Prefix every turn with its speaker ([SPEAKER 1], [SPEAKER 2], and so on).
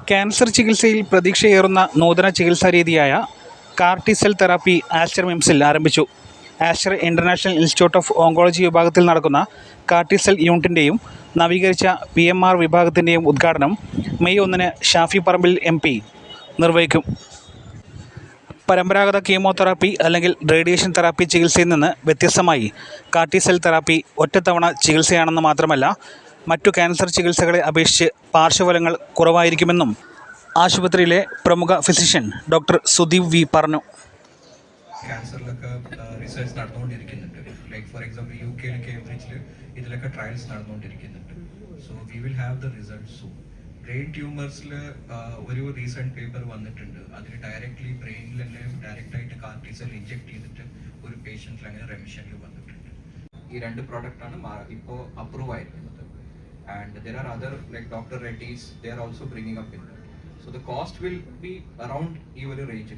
[SPEAKER 1] Cancer ചികിത്സയിൽ പ്രതീക്ഷയേറുന്ന നൂതന ചികിത്സാരീതിയായ car-T cell therapy Aster മിംസിൽ ആരംഭിച്ചു. Aster international institute of oncology വിഭാഗത്തിൽ നടക്കുന്ന കാർ-ടി സെൽ യൂണിറ്റിൻ്റെയും നവീകരിച്ച PMR വിഭാഗത്തിൻ്റെയും ഉദ്ഘാടനം മെയ് 1 ഷാഫി പറമ്പിൽ MP നിർവഹിക്കും. പരമ്പരാഗത കീമോതെറാപ്പി അല്ലെങ്കിൽ റേഡിയേഷൻ തെറാപ്പി ചികിത്സയിൽ നിന്ന് വ്യത്യസ്തമായി കാർ-ടി സെൽ തെറാപ്പി ഒറ്റത്തവണ ചികിത്സയാണെന്ന് മാത്രമല്ല, മറ്റു ക്യാൻസർ ചികിത്സകളെ അപേക്ഷിച്ച് പാർശ്വഫലങ്ങൾ കുറവായിരിക്കുമെന്നും ആശുപത്രിയിലെ പ്രമുഖ ഫിസിഷ്യൻ ഡോക്ടർ സുദീപ് V പറഞ്ഞു.
[SPEAKER 2] ക്യാൻസറിലൊക്കെ റിസർച്ച് നടന്നുകൊണ്ടിരിക്കുന്നുണ്ട്. ലൈക്ക് ഫോർ എക്സാമ്പിൾ UK കേംബ്രിഡ്ജിൽ ഇതിലൊക്കെ ട്രയൽസ് നടന്നുകൊണ്ടിരിക്കുന്നുണ്ട്. So we will have the results soon. Brain ട്യൂമേഴ്സിൽ ഒരു റീസെൻറ്റ് പേപ്പർ വന്നിട്ടുണ്ട്. അതിൽ ഡയറക്റ്റ്ലി ബ്രെയിനിൽ തന്നെ ഡയറക്റ്റായിട്ട് കാർ-ടി സെൽ ഇഞ്ചെക്ട് ചെയ്തിട്ട് ഒരു പേഷ്യൻറ്റിൽ അങ്ങനെ റെമിഷനിൽ വന്നിട്ടുണ്ട്. ഈ 2 പ്രോഡക്റ്റാണ് ഇപ്പോൾ അപ്രൂവ് ആയിരിക്കുന്നത്. And there are other like Dr. Reddy's, they are also bringing up in that. So the cost will be around even a range.